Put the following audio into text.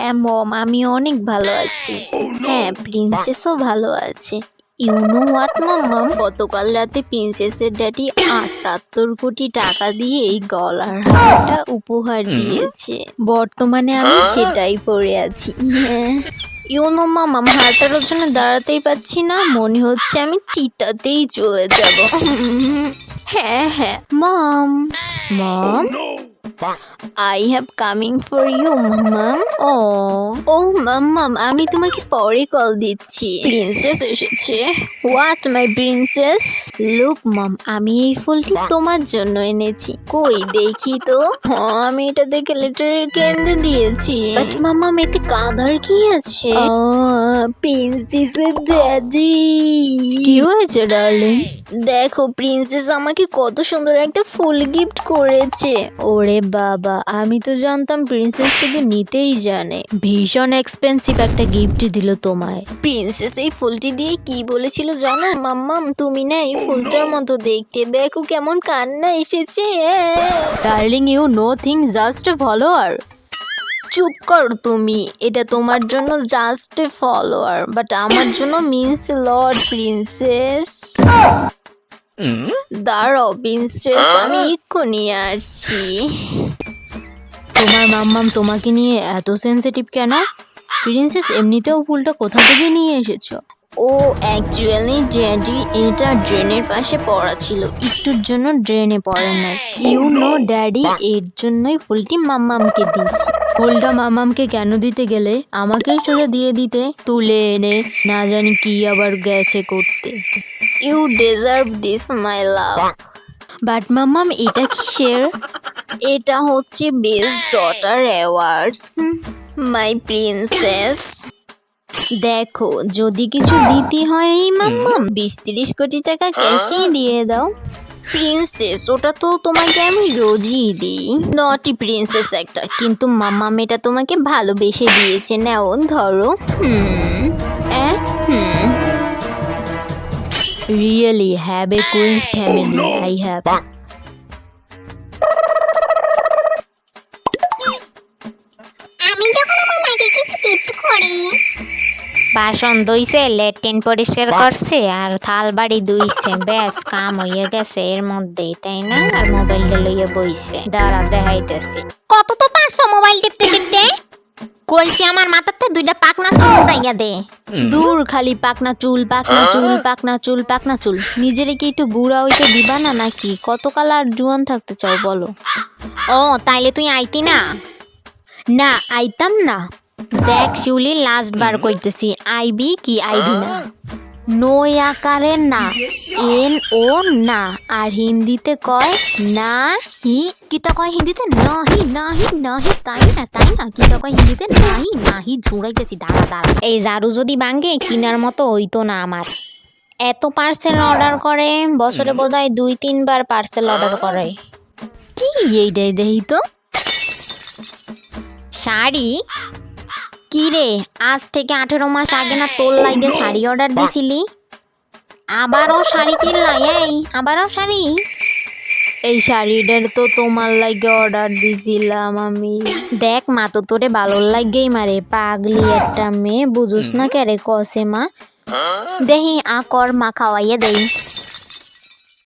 হ্যাঁ মম, আমি অনেক ভালো আছি। হ্যাঁ, প্রিন্সেসও ভালো আছে। ইউ নো হোয়াট মাম্মাম, গতকাল রাতে প্রিন্সেসের ড্যাডি ৭৮ কোটি টাকা দিয়ে এই গলার হারটা উপহার দিয়েছে। বর্তমানে আমি সেটাই পরে আছি। হ্যাঁ, ইউ নো মাম্মাম, হারটার ওজনে দাঁড়াতেই পারছি না, মনে হচ্ছে আমি চিতাতেই চলে যাব। হ্যাঁ হ্যাঁ মম, মম, I have coming for you, মাম্মাম। ও মাম্মাম, আমি তোমাকে পরে কল দিচ্ছি। প্রিন্সেস এসেছে। What my princess? লুক মম, আমি এই ফুলটি তোমার জন্য এনেছি। কই দেখি তো। আমি এটা দেখে লেটারের কেন্দ্রে দিয়েছি। বাট মাম্মাম, এতে কাঁদার কি আছে? প্রিন্সেসের ড্যাডি। কি হয়েছে ডার্লিং? দেখো, প্রিন্সেস আমাকে কত সুন্দর একটা ফুল গিফট করেছে। ওরে বাবা, আমি তো জানতাম প্রিন্সেস শুধু নিতেই জানে। ভীষণ এক্সপেন্সিভ একটা গিফট দিল তোমায়। প্রিন্সেস এই ফুলটি দিয়ে কি বলেছিল জানো মাম্মাম? তুমি না এই ফুলটার মতো দেখতে, দেখো কেমন কান্না এসেছে। Darling, you nothing, just follower. চুপ কর তুমি, এটা তোমার জন্য জাস্ট ফলোয়ার, বাট আমার জন্য মিন্স লর্ড প্রিন্সেস। দাঁড়াও প্রিন্সেস, আমি এক্ষুনি আসছি। তোমার মাম্মাম তোমাকে নিয়ে এত সেনসিটিভ কেন? প্রিন্সেস, এমনিতেও ফুলটা কোথা থেকে নিয়ে এসেছো? ও অ্যাকচুয়ালি ড্যাডি, এটা ড্রেনের পাশে পড়া ছিল, একটুর জন্য ড্রেনে পড়ে নাই। ইউ নো ড্যাডি, এর জন্যই ফুলটি মাম্মামকে দিয়েছি। ফুলটা মাম্মামকে কেন দিতে গেলে আমাকেই সোজা দিয়ে দিতে, তুলে এনে না জানি কি আবার গেছে করতে। You deserve this my love. But মাম্মাম, এটা কিসের? এটা হচ্ছে best daughter awards, my princess. দেখো, যদি কিছু দিতে হয় এই মাম্মাম, ২০-৩০ কোটি টাকা ক্যাশেই দিয়ে দাও। প্রিন্সেস, ওটা তো তোমাকে আমি রোজই দিই। নটি প্রিন্সেস একটা, কিন্তু মাম্মাম এটা তোমাকে ভালোবেসে দিয়েছে। নাও ধরো। Really have a queen's family, I have. আমি যখন আমার মাকে কিছু গিফট করি, বাসন ধুইছে, ল্যাট্রিন পরিষ্কার করছে, আর থাল বাড়ি ধুইছে, ব্যাস কাম হইয়া গেছে এর মধ্যেই, তাই না? আর মোবাইলটা লইয়া বইছে, দাঁড়া দেখাইতেছি। কত তো পারছো মোবাইল টিপতে টিপতে? কইছি আমার মাথাতে দুইটা পাকনা চুল উড়াইয়া দে। দূর, খালি পাকনা চুল, পাকনা চুল, পাকনা চুল, পাকনা চুল। নিজেরে কি একটু বুড়া হইতে দিবা না নাকি? কতকাল আর জুয়ান থাকতে চাও বলো? ও তাইলে তুই আইতি না? না, আইতাম না। দেখ শিউলি, লাস্ট বার কইতেছি, আইবি কি আইবি না? নো আকারের না, এন ও না। আর হিন্দিতে কয় না হি। কিতা কয় হিন্দিতে? নাহি নাহি নাহি, তাই না তাই না? কিতা কয় হিন্দিতে? নাহি নাহি। ঝুড়াইতেছি, দাঁড়া দাঁড়া। এই ঝাড়ু যদি ভাঙ্গে কিনার মতো হইতো না আমার। এত পার্সেল অর্ডার করে, বছরে বোধহয় ২-৩ বার পার্সেল অর্ডার করে। কি এইটাই দেহি তো। শাড়ি? কি রে, আজ থেকে ১৮ মাস আগে না তোর লাইগে শাড়ি অর্ডার দিছিলি? আবারও শাড়ি কিনলাই? এই আবারও শাড়ি? এই শাড়িটার তো তোমার লাগে অর্ডার দিছিলাম আমি। দেখ মা, তো তোরে ভালো লাগেই মারে, পাগলি একটা মেয়ে, বুঝুস না কেরে কসে মা। দেহি আ কর, মা খাওয়াইয়া দেই।